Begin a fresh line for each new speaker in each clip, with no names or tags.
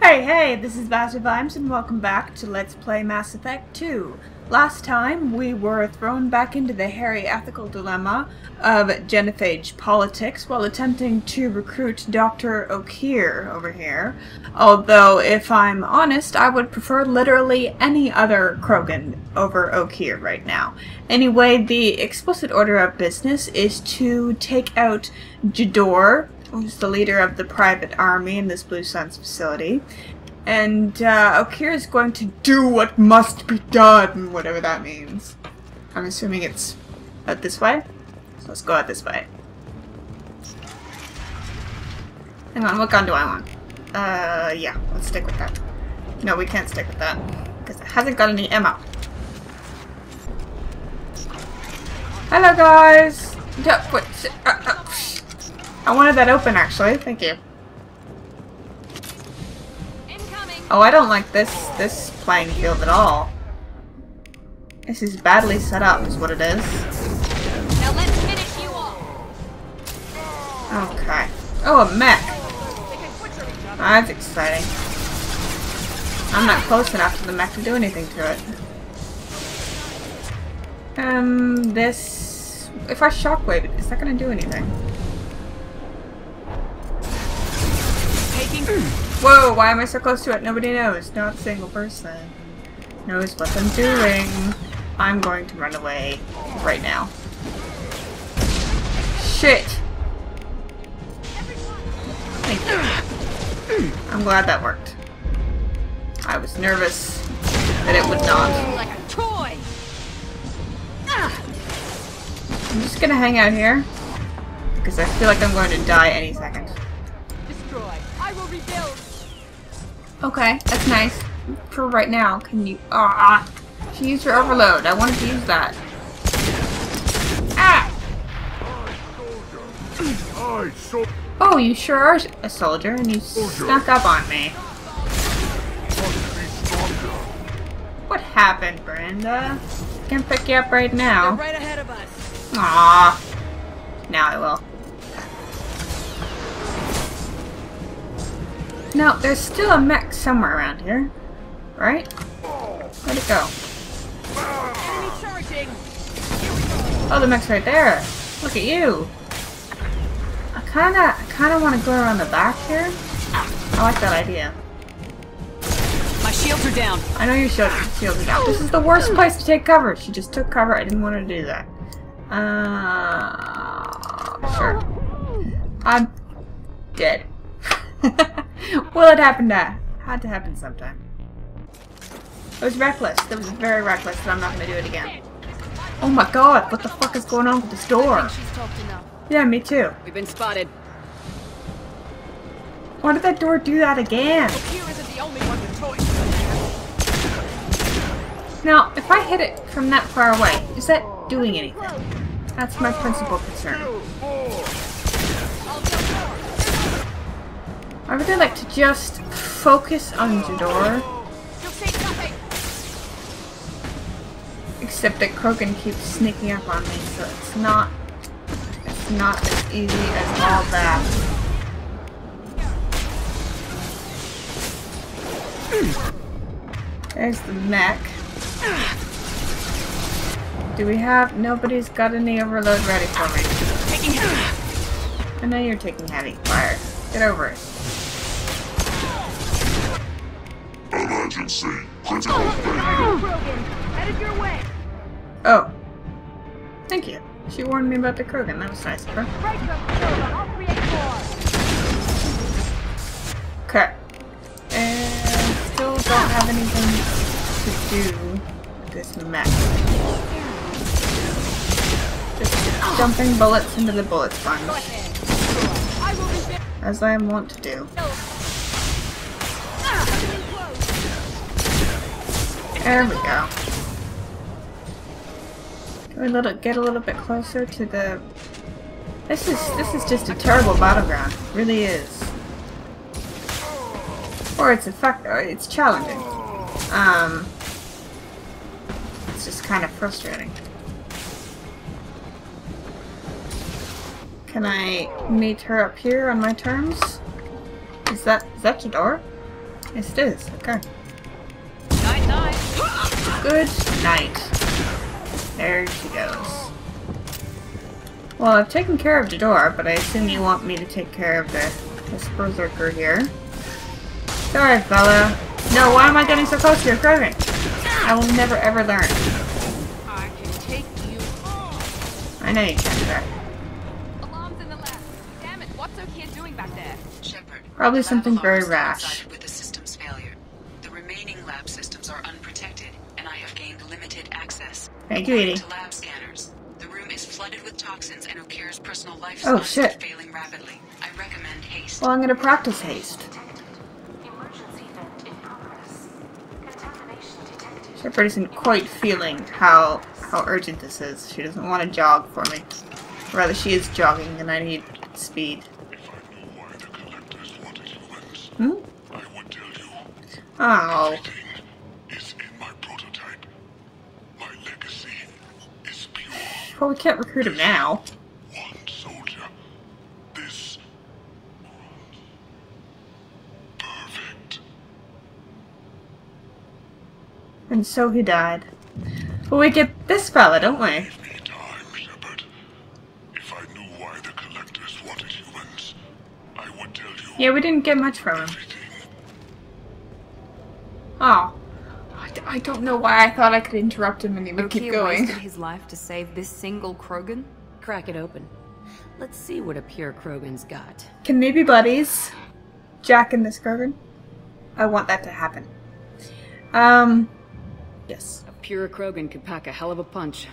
Hey, this is VasserVimes and welcome back to Let's Play Mass Effect 2. Last time we were thrown back into the hairy ethical dilemma of genophage politics while attempting to recruit Dr. O'Keir over here. Although, if I'm honest, I would prefer literally any other Krogan over O'Keir right now. Anyway, the explicit order of business is to take out Jador, who's the leader of the private army in this Blue Suns facility. And O'Keir is going to do what must be done, whatever that means. I'm assuming it's out this way. So let's go out this way. Hang on, what gun do I want? Yeah, let's stick with that. No, we can't stick with that, because it hasn't got any ammo. Hello, guys! I wanted that open, actually. Thank you. Oh, I don't like this playing field at all. This is badly set up, is what it is.
Now let's finish you off.
Okay. Oh, a mech. That's exciting. I'm not close enough to the mech to do anything to it. This... If I shockwave it, is that gonna do anything? Whoa, why am I so close to it? Nobody knows. Not a single person knows what I'm doing. I'm going to run away right now. Shit! Thank you. I'm glad that worked. I was nervous that it would not.
Like a toy.
I'm just gonna hang out here because I feel like I'm going to die any second.
Destroy. I will rebuild.
Okay, that's nice. For right now, can you... She used her overload. I wanted to use that. Ah! Oh, you sure are a soldier, and you snuck up on me. What happened, Brenda? I can pick you up right now.
They're right ahead of us.
Aww. Now I will. No, there's still a mech somewhere around here, right? Where'd it go?
Enemy charging.
Oh, the mech's right there. Look at you. I kinda want to go around the back here. I like that idea.
My shields are down.
I know your shields are down. This is the worst place to take cover. She just took cover. I didn't want her to do that. Sure. I'm dead. Well, it happened had to happen sometime. It was reckless. That was very reckless, and I'm not gonna do it again. Oh my god, what the fuck is going on with this door?
She's talked enough.
Yeah, me too.
We've been spotted.
Why did that door do that again?
O'Keir isn't the only one with choice.
Now, if I hit it from that far away, is that doing anything? That's my principal concern. I really like to just focus on Jador.
You'll say nothing.
Except that Krogan keeps sneaking up on me, so it's not as easy as all that. There's the mech. Do we have... Nobody's got any overload ready for me.
Taking heavy.
I know you're taking heavy fire. Get over it.
Emergency. Critical failure.
Headed your way.
Oh. Thank you. She warned me about the Krogan. That was nice of her. Okay. And still don't have anything to do with this mech. Just dumping bullets into the bullet sponge. As I am wont to do. There we go. Can we get a little bit closer to the... This is just a terrible battleground. It really is. Or it's challenging. It's just kind of frustrating. Can I meet her up here on my terms? Is that your door? Yes, it is. Okay.
Night night.
Good night. There she goes. Well, I've taken care of the door, but I assume you want me to take care of this berserker here. Sorry, fella. No, why am I getting so close to your Krogan? I will never ever learn.
I can take you on.
I know you can, sir.
Alarms in the lab. Damn it, what's our kid doing back there?
Shepard.
Probably
lab
something very
alarms
rash.
coincided with the system's failure. The remaining lab systems are unprotected, and I have gained limited access.
Thank you,
According
Edie.
to lab scanners, the room is flooded with toxins and Okir's personal life
Oh,
supplies
shit.
are failing rapidly. I recommend haste.
Well, I'm gonna practice haste.
Emergency vent in progress. Contamination detected.
Shepard isn't quite feeling how urgent this is. She doesn't want to jog for me. Rather, she is jogging and I need speed.
If I knew why the collectors wanted humans,
Hmm?
I would tell you.
Oh.
Everything is in my prototype. My legacy is pure.
Well, we can't recruit him now.
One soldier. This perfect.
And so he died. But we get this fella, don't we?
Give me time, Shepard. If I knew why the collectors wanted humans, I would tell you
Yeah, we didn't get much from him.
everything.
Oh. I don't know why I thought I could interrupt him and he would keep
Okir
going.
wasted his life to save this single Krogan? Crack it open. Let's see what a pure Krogan's got.
Can they be buddies? Jack and this Krogan? I want that to happen. Yes.
A pure Krogan could pack a hell of a punch.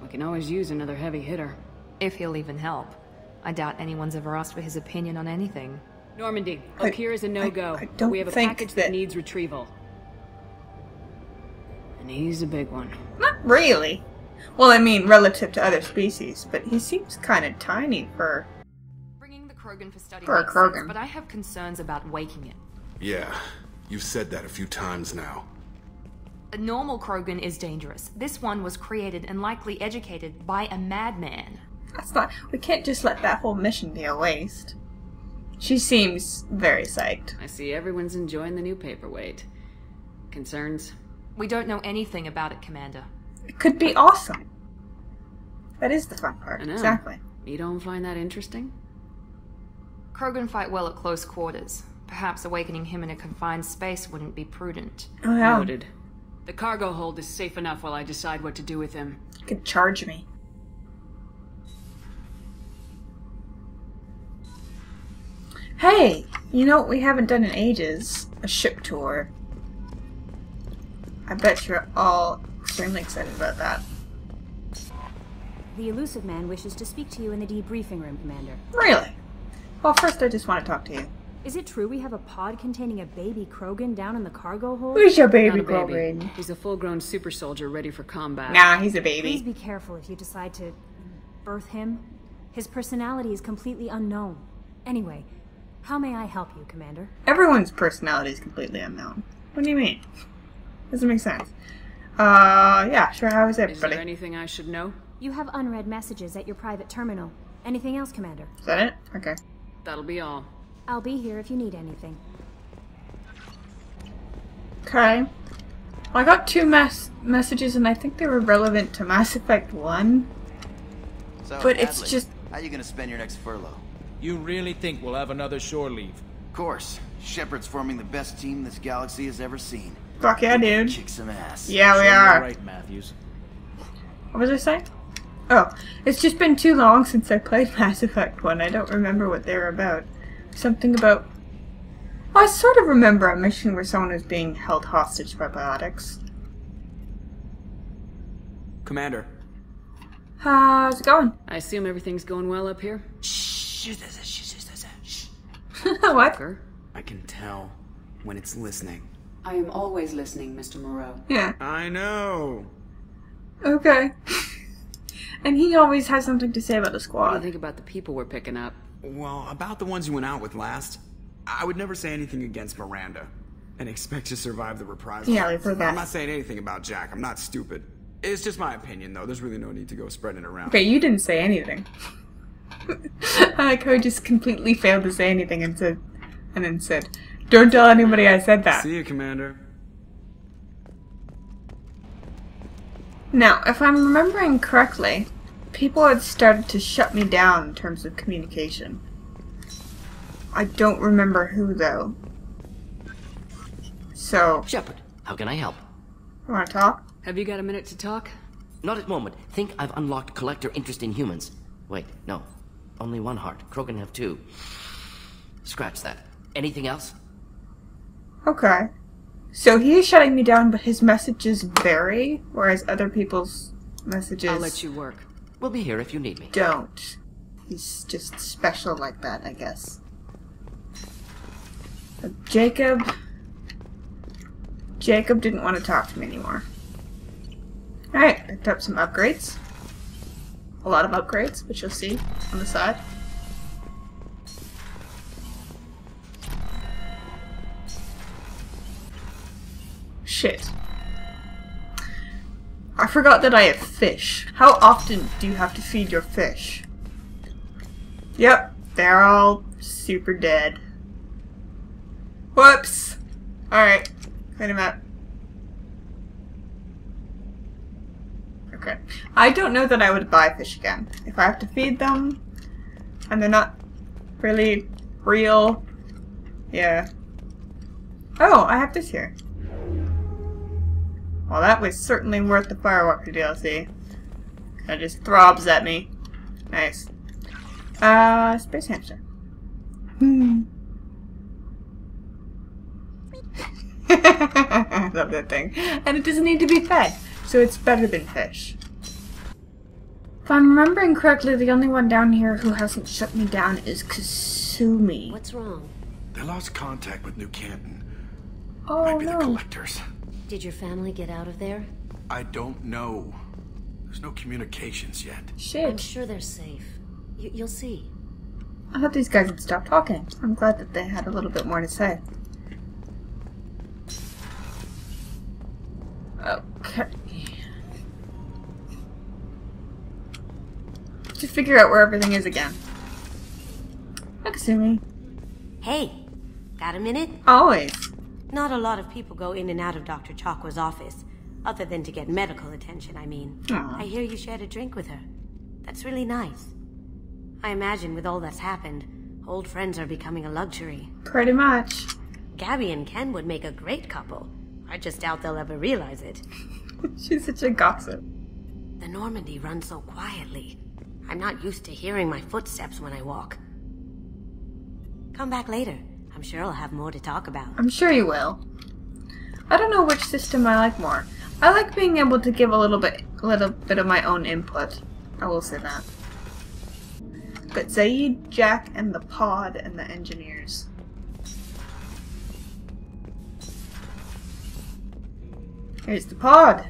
We can always use another heavy hitter.
If he'll even help. I doubt anyone's ever asked for his opinion on anything.
Normandy,
I-
Okir is a no-go.
I don't
We have a
think
package
that-
that needs retrieval. And he's a big one.
Not really. Well, I mean, relative to other species, but he seems kind of tiny for...
Bringing the Krogan for study
For a
makes
Krogan.
sense, but I have concerns about waking it.
Yeah, you've said that a few times now.
A normal Krogan is dangerous. This one was created and likely educated by a madman.
That's not... We can't just let that whole mission be a waste. She seems very psyched.
I see everyone's enjoying the new paperweight. Concerns?
We don't know anything about it, Commander.
It could be awesome. That is the fun part.
I know.
Exactly.
You don't find that interesting?
Krogan fight well at close quarters. Perhaps awakening him in a confined space wouldn't be prudent.
Oh, yeah.
Noted. The cargo hold is safe enough while I decide what to do with him.
You could charge me. Hey! You know what we haven't done in ages? A ship tour. I bet you're all extremely excited about that.
The elusive man wishes to speak to you in the debriefing room, Commander.
Really? Well, first I just want to talk to you.
Is it true we have a pod containing a baby Krogan down in the cargo hold?
Who's your baby,
Not a baby.
Krogan?
He's a full-grown super soldier ready for combat.
Nah, he's a
Please
baby.
be careful if you decide to birth him. His personality is completely unknown. Anyway, how may I help you, Commander?
Everyone's personality is completely unknown. What do you mean? Doesn't make sense. Yeah, sure, how is
Is there
everybody?
anything I should know?
You have unread messages at your private terminal. Anything else, Commander?
Is that it? Okay.
That'll be all.
I'll be here if you need anything.
Okay. Well, I got two messages and I think they were relevant to Mass Effect 1.
So,
But it's
Hadley,
just...
how you gonna spend your next furlough?
You really think we'll have another shore leave?
Of course, Shepard's forming the best team this galaxy has ever seen.
Fuck yeah, dude.
Kick some ass.
Yeah, we
Sure, you're
are.
right, Matthews.
What was I saying? Oh, it's just been too long since I played Mass Effect 1. I don't remember what they were about. Something about... Well, I sort of remember a mission where someone was being held hostage by biotics.
Commander.
How's it going?
I assume everything's going well up here?
What?
Fucker.
I can tell when it's listening.
I am always listening, Mr. Moreau.
Yeah.
I know.
Okay. And he always has something to say about the
What do
squad.
you think about the people we're picking up?
Well, about the ones you went out with last, I would never say anything against Miranda and expect to survive the reprisals.
Yeah, we've heard that.
I'm not saying anything about Jack. I'm not stupid. It's just my opinion, though. There's really no need to go spreading it around.
Okay, you didn't say anything. I like how he just completely failed to say anything and then said, Don't tell anybody I said that.
See you, Commander.
Now, if I'm remembering correctly, people had started to shut me down in terms of communication. I don't remember who, though. So...
Shepard, how can I help?
You wanna talk?
Have you got a minute to talk?
Not at the moment. Think I've unlocked collector interest in humans. Wait, no. Only one heart. Krogan have two. Scratch that. Anything else?
Okay. So he is shutting me down, but his messages vary, whereas other people's messages...
I'll let you work.
We'll be here if you need me.
Don't. He's just special like that, I guess. Jacob didn't want to talk to me anymore. Alright, picked up some upgrades. A lot of upgrades, which you'll see on the side. Shit. I forgot that I have fish. How often do you have to feed your fish? Yep, they're all super dead. Whoops! Alright, clean them up. Okay. I don't know that I would buy fish again. If I have to feed them, and they're not really real, yeah. Oh, I have this here. Well, that was certainly worth the Firewalker DLC. Kinda just throbs at me. Nice. Space hamster. I love that thing. And it doesn't need to be fed, so it's better than fish. If I'm remembering correctly, the only one down here who hasn't shut me down is Kasumi.
What's wrong?
They lost contact with New Canton.
Oh,
Might be
no.
the collectors.
Did your family get out of there?
I don't know. There's no communications yet.
Shit.
I'm sure they're safe. You'll see.
I thought these guys would stop talking. I'm glad that they had a little bit more to say. Okay. To figure out where everything is again. Kasumi.
Hey, got a minute?
Always.
Not a lot of people go in and out of Dr. Chakwa's office, other than to get medical attention, I mean.
Aww.
I hear you shared a drink with her. That's really nice. I imagine with all that's happened, old friends are becoming a luxury.
Pretty much.
Gabby and Ken would make a great couple. I just doubt they'll ever realize it.
She's such a gossip.
The Normandy runs so quietly. I'm not used to hearing my footsteps when I walk. Come back later. I'm sure I'll have more to talk about.
I'm sure you will. I don't know which system I like more. I like being able to give a little bit of my own input. I will say that. But Zaid, Jack, and the pod and the engineers. Here's the pod.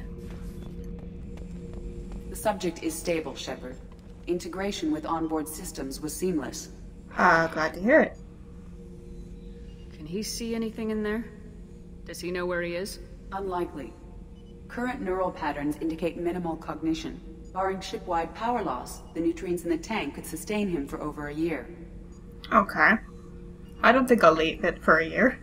The subject is stable, Shepard. Integration with onboard systems was seamless.
Glad to hear it.
Can he see anything in there? Does he know where he is?
Unlikely. Current neural patterns indicate minimal cognition. Barring ship-wide power loss, the nutrients in the tank could sustain him for over a year.
Okay. I don't think I'll leave it for a year.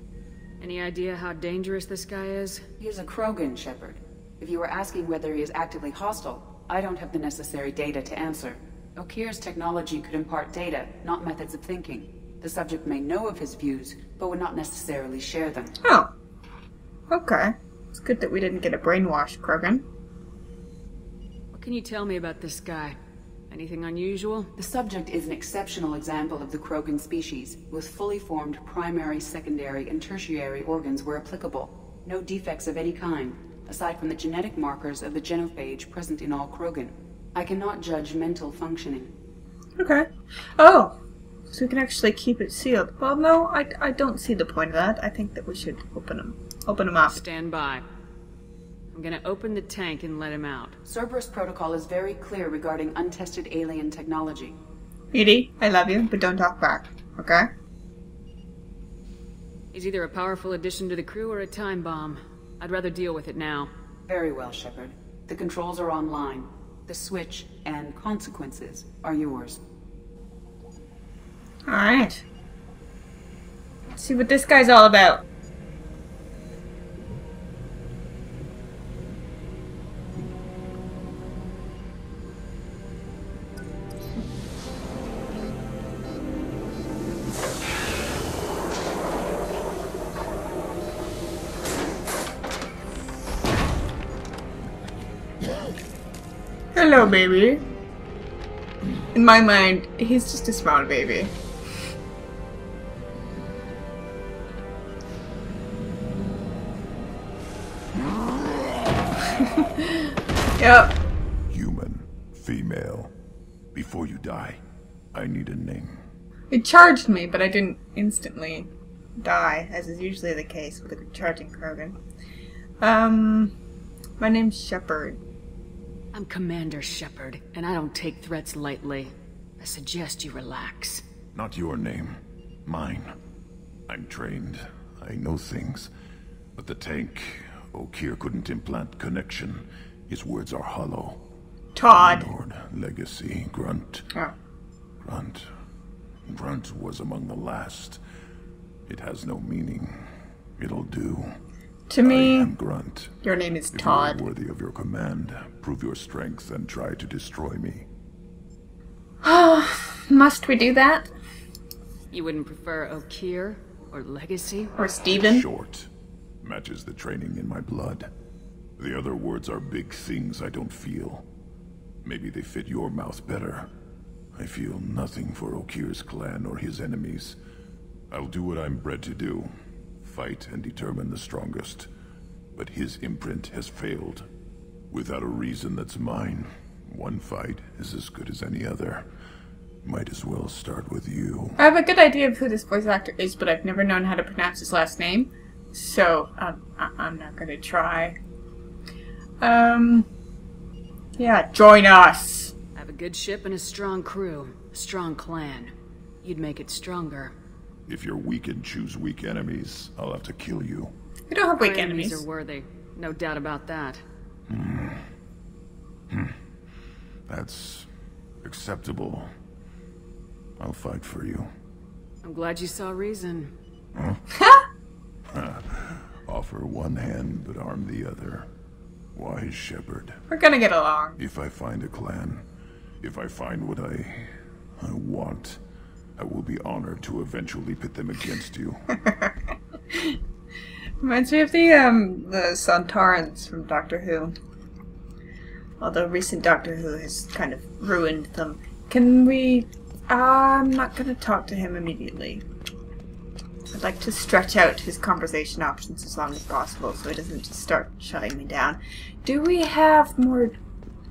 Any idea how dangerous this guy is?
He is a Krogan, Shepard. If you were asking whether he is actively hostile, I don't have the necessary data to answer. Okir's technology could impart data, not methods of thinking. The subject may know of his views, but would not necessarily share them.
Oh. Okay. It's good that we didn't get a brainwash, Krogan.
What can you tell me about this guy? Anything unusual?
The subject is an exceptional example of the Krogan species, with fully formed primary, secondary, and tertiary organs where applicable. No defects of any kind, aside from the genetic markers of the genophage present in all Krogan. I cannot judge mental functioning.
Okay. Oh! So we can actually keep it sealed. Well, no, I don't see the point of that. I think that we should open them up.
Stand by. I'm gonna open the tank and let him out.
Cerberus protocol is very clear regarding untested alien technology.
Edie, I love you, but don't talk back, okay?
He's either a powerful addition to the crew or a time bomb. I'd rather deal with it now.
Very well, Shepard. The controls are online. The switch and consequences are yours.
Alright. See what this guy's all about. Hello, baby. In my mind, he's just a small baby. Yep.
Human, female. Before you die, I need a name.
It charged me, but I didn't instantly die, as is usually the case with a charging Krogan. My name's Shepard.
I'm Commander Shepard, and I don't take threats lightly. I suggest you relax.
Not your name. Mine. I'm trained. I know things. But the tank, Okeer couldn't implant connection. His words are hollow.
Todd.
Lord, legacy, Grunt.
Oh.
Grunt was among the last. It has no meaning. It'll do.
To me,
I am Grunt.
Your name is
if
Todd.
You are worthy of your command. Prove your strength and try to destroy me.
Must we do that?
You wouldn't prefer Okeer or Legacy?
Or Steven?
Short. Matches the training in my blood. The other words are big things I don't feel. Maybe they fit your mouth better. I feel nothing for Okeer's clan or his enemies. I'll do what I'm bred to do. Fight and determine the strongest. But his imprint has failed. Without a reason that's mine, one fight is as good as any other. Might as well start with you.
I have a good idea of who this voice actor is, but I've never known how to pronounce his last name. So, I'm not gonna try. Yeah, join us!
I have a good ship and a strong crew. A strong clan. You'd make it stronger.
If you're weak and choose weak enemies, I'll have to kill you.
We don't have weak
Our
enemies.
are worthy. No doubt about that.
That's acceptable. I'll fight for you.
I'm glad you saw reason.
Offer one hand, but arm the other. Wise Shepard.
We're gonna get along.
If I find a clan, if I find what I want, I will be honored to eventually pit them against you.
Reminds me of the Sontarans from Doctor Who. Although recent Doctor Who has kind of ruined them. Can we... I'm not gonna talk to him immediately. I'd like to stretch out his conversation options as long as possible so he doesn't just start shutting me down. Do we have more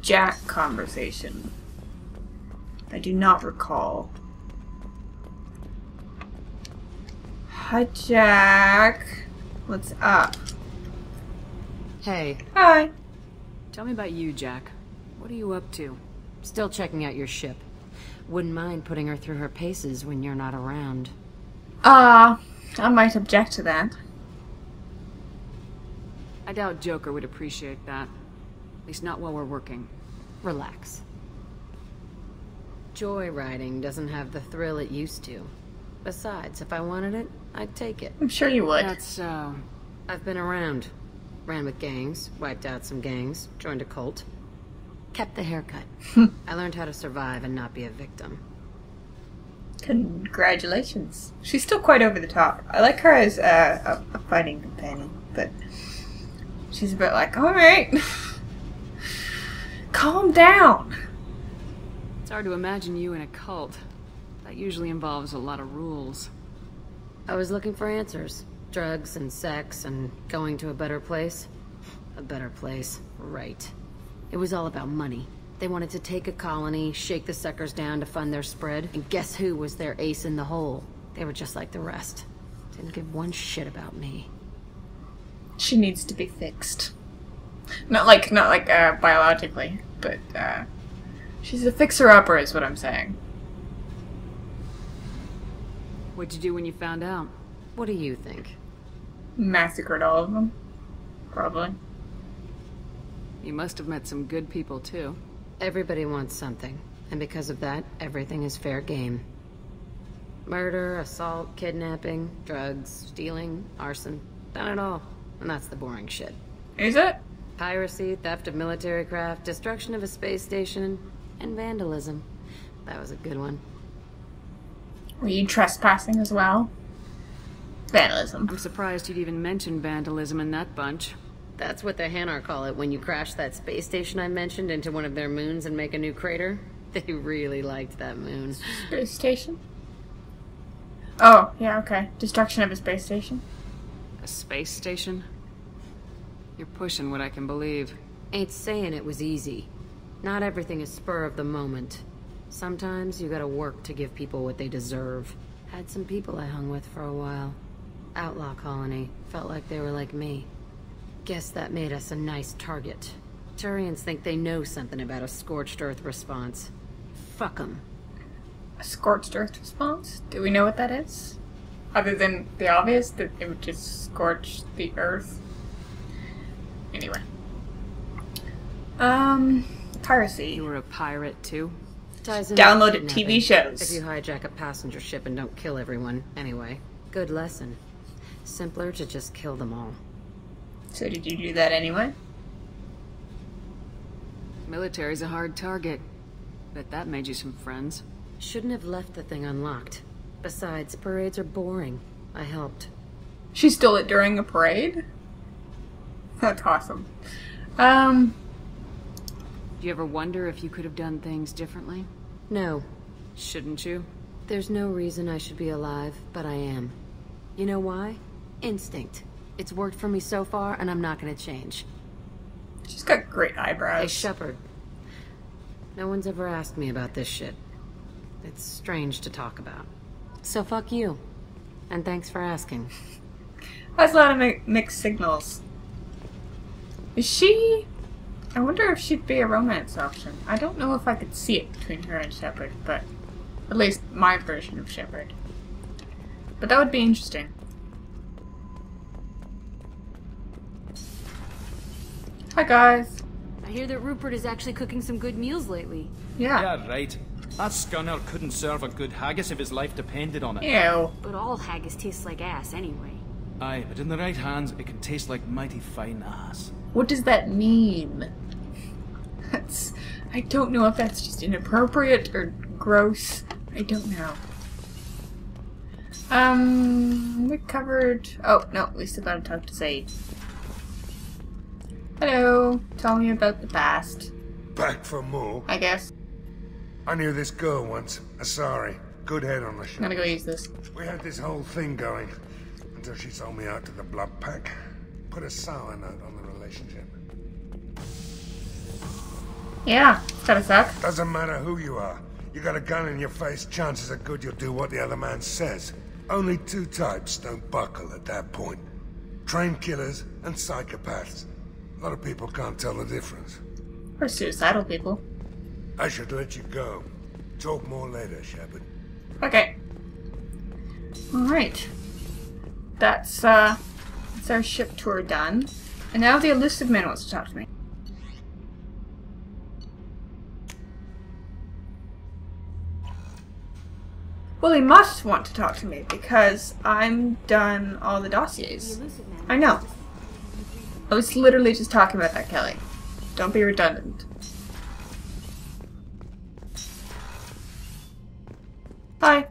Jack conversation? I do not recall. Hi, Jack. What's up?
Hey.
Hi.
Tell me about you, Jack. What are you up to?
Still checking out your ship. Wouldn't mind putting her through her paces when you're not around.
I might object to that.
I doubt Joker would appreciate that. At least not while we're working.
Relax. Joyriding doesn't have the thrill it used to. Besides, if I wanted it, I'd take it.
I'm sure you would.
That's so. I've been around. Ran with gangs, wiped out some gangs, joined a cult. Kept the haircut. I learned how to survive and not be a victim.
Congratulations. She's still quite over the top. I like her as a fighting companion, but she's a bit like, alright, calm down.
It's hard to imagine you in a cult. That usually involves a lot of rules.
I was looking for answers. Drugs and sex and going to a better place. A better place, right. It was all about money. They wanted to take a colony, shake the suckers down to fund their spread, and guess who was their ace in the hole? They were just like the rest. Didn't give one shit about me.
She needs to be fixed. Not like biologically, but she's a fixer-upper is what I'm saying.
What'd you do when you found out?
What do you think?
Massacred all of them. Probably.
You must have met some good people, too.
Everybody wants something, and because of that, everything is fair game. Murder, assault, kidnapping, drugs, stealing, arson. Done it all. And that's the boring shit.
Is it?
Piracy, theft of military craft, destruction of a space station, and vandalism. That was a good one.
Were you trespassing as well? Vandalism.
I'm surprised you'd even mention vandalism in that bunch.
That's what the Hanar call it when you crash that space station I mentioned into one of their moons and make a new crater. They really liked that moon.
Space station? Oh, yeah, okay. Destruction of a space station.
A space station? You're pushing what I can believe.
Ain't saying it was easy. Not everything is spur of the moment. Sometimes you gotta work to give people what they deserve. Had some people I hung with for a while. Outlaw colony. Felt like they were like me. Guess that made us a nice target. Turians think they know something about a scorched earth response. Fuck 'em.
A scorched earth response? Do we know what that is? Other than the obvious, that it would just scorch the earth. Anyway. Piracy.
You were a pirate too?
Downloaded TV shows.
If you hijack a passenger ship and don't kill everyone, anyway. Good lesson. Simpler to just kill them all.
So did you do that anyway?
Military's a hard target. Bet that made you some friends.
Shouldn't have left the thing unlocked. Besides, parades are boring. I helped.
She stole it during a parade? That's awesome.
Do you ever wonder if you could have done things differently?
No.
Shouldn't you?
There's no reason I should be alive, but I am. You know why? Instinct. It's worked for me so far, and I'm not gonna change.
She's got great eyebrows.
Hey, Shepard. No one's ever asked me about this shit. It's strange to talk about. So fuck you. And thanks for asking.
That's a lot of mixed signals. Is she... I wonder if she'd be a romance option. I don't know if I could see it between her and Shepard, but... At least my version of Shepard. But that would be interesting. Hi guys.
I hear that Rupert is actually cooking some good meals lately.
Yeah, right. That scunner couldn't serve a good haggis if his life depended on it.
Ew.
But all haggis tastes like ass anyway.
Aye, but in the right hands, it can taste like mighty fine ass.
What does that mean? That's... I don't know if that's just inappropriate or gross. I don't know. We covered... Oh, no, we still gotta talk to Zaid. Hello. Tell me about the past.
Back for more?
I guess.
I knew this girl once. Asari. Good head on the shoulders.
I'm gonna go use this.
We had this whole thing going until she sold me out to the blood pack. Put a sour note on the relationship.
Yeah, it's gotta suck.
Doesn't matter who you are. You got a gun in your face, chances are good you'll do what the other man says. Only two types don't buckle at that point. Trained killers and psychopaths. A lot of people can't tell the difference.
Or suicidal people.
I should let you go. Talk more later, Shepard.
Okay. Alright. That's our ship tour done. And now the elusive man wants to talk to me. Well, he must want to talk to me because I'm done all the dossiers. I know. I was literally just talking about that, Kelly. Don't be redundant. Hi.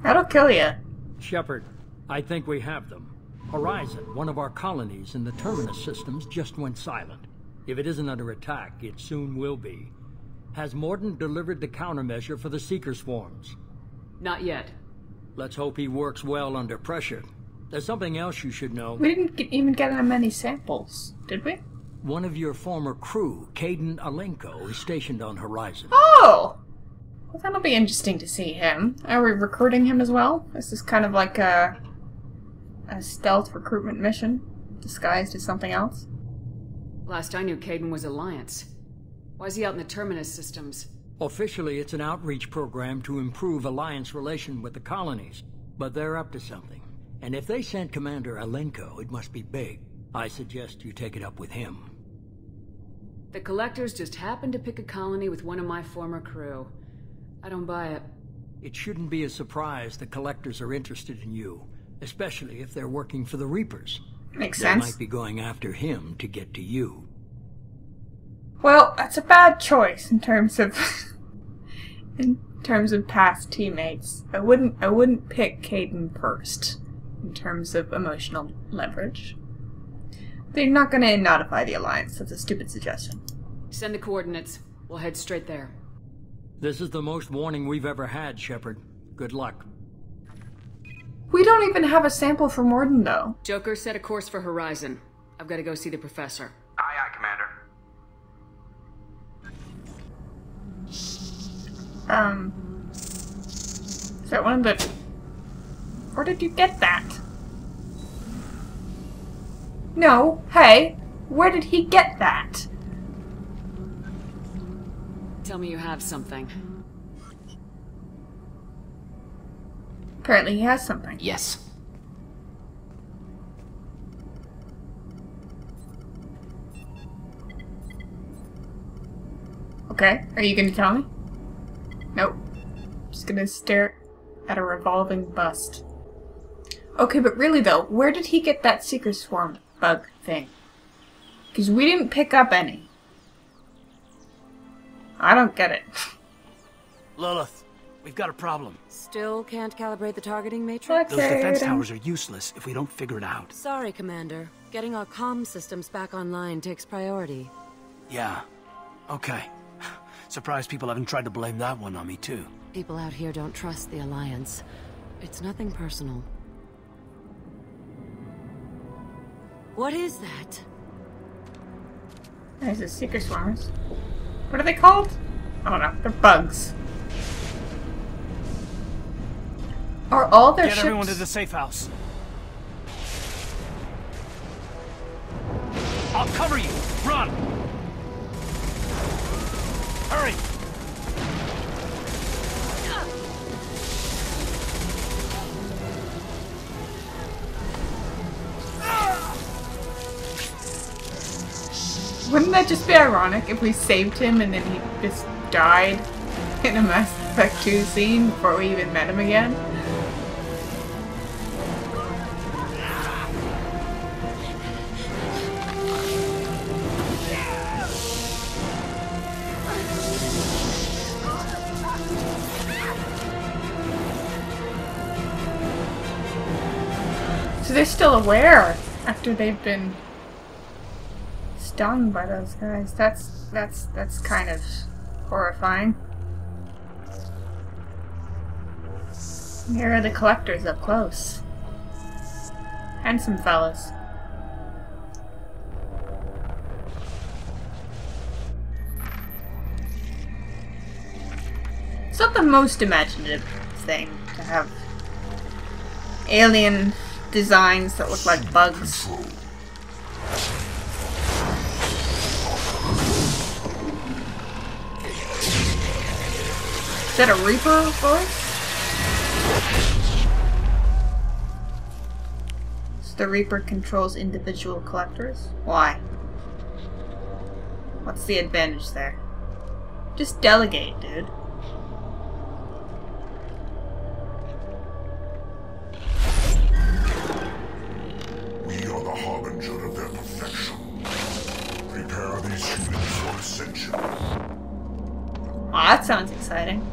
That'll kill you.
Shepard, I think we have them. Horizon, one of our colonies in the Terminus systems, just went silent. If it isn't under attack, it soon will be. Has Mordin delivered the countermeasure for the Seeker swarms?
Not yet.
Let's hope he works well under pressure. There's something else you should know.
We didn't even get that many samples, did we?
One of your former crew, Caden Alenko, is stationed on Horizon.
Oh! Well, that'll be interesting to see him. Are we recruiting him as well? This is kind of like a stealth recruitment mission, disguised as something else.
Last I knew, Caden was Alliance. Why is he out in the Terminus systems?
Officially, it's an outreach program to improve Alliance relation with the colonies, but they're up to something. And if they sent Commander Alenko, it must be big. I suggest you take it up with him.
The Collectors just happened to pick a colony with one of my former crew. I don't buy it.
It shouldn't be a surprise the Collectors are interested in you, especially if they're working for the Reapers.
Makes
They
sense.
might be going after him to get to you.
Well, that's a bad choice in terms of past teammates. I wouldn't pick Caden first in terms of emotional leverage. They're not going to notify the Alliance. That's a stupid suggestion.
Send the coordinates. We'll head straight there.
This is the most warning we've ever had, Shepard. Good luck.
We don't even have a sample for Morden, though.
Joker, set a course for Horizon. I've got to go see the professor.
Aye, aye, Commander.
Is that one of the... Where did you get that? No, hey, where did he get that?
Tell me you have something.
Apparently he has something.
Yes.
Okay, are you gonna tell me? Nope. Just gonna stare at a revolving bust. Okay, but really though, where did he get that Seeker Swarm bug thing? Because we didn't pick up any. I don't get it.
Lilith, we've got a problem.
Still can't calibrate the targeting matrix?
Those defense towers are useless if we don't figure it out.
Sorry, Commander. Getting our comm systems back online takes priority.
Yeah. Okay. Surprised people haven't tried to blame that one on me, too.
People out here don't trust the Alliance. It's nothing personal. What is that?
There's the Seeker Swarmers. What are they called? I don't know. They're bugs. Are all their
Get
ships...
everyone to the safe house. I'll cover you. Run. Hurry.
Wouldn't that just be ironic if we saved him and then he just died in a Mass Effect 2 scene before we even met him again? So they're still aware after they've been stung by those guys. That's kind of horrifying. Here are the Collectors up close. Handsome fellas. It's not the most imaginative thing to have alien designs that look like bugs. Is that a Reaper voice? So the Reaper controls individual Collectors? Why? What's the advantage there? Just delegate, dude.
We are the harbinger of their perfection. Prepare these humans for ascension.
Well, that sounds exciting.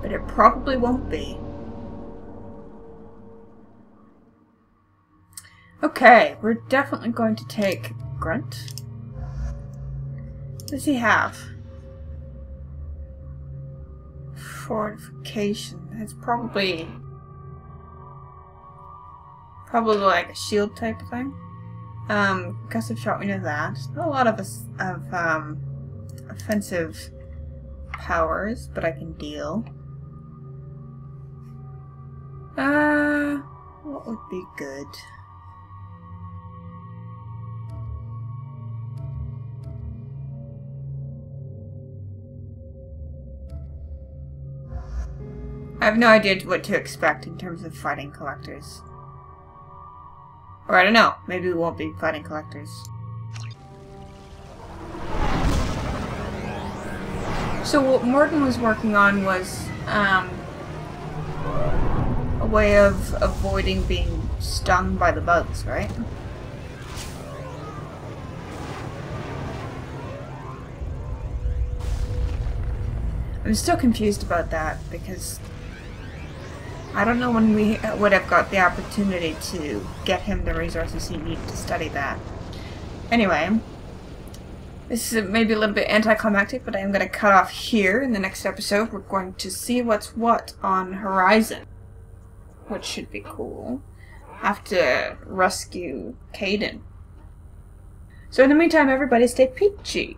But it probably won't be. Okay, we're definitely going to take Grunt. What does he have? Fortification. That's probably like a shield type of thing. Concussive shot, we know that. Not a lot of offensive powers, but I can deal. What would be good? I have no idea what to expect in terms of fighting collectors. Or I don't know, maybe we won't be fighting collectors. So what Morton was working on was a way of avoiding being stung by the bugs, right? I'm still confused about that because I don't know when we would have got the opportunity to get him the resources he needed to study that. Anyway, this is maybe a little bit anticlimactic, but I am going to cut off here. In the next episode, we're going to see what's what on Horizon, which should be cool. Have to rescue Caden. So in the meantime, everybody stay peachy.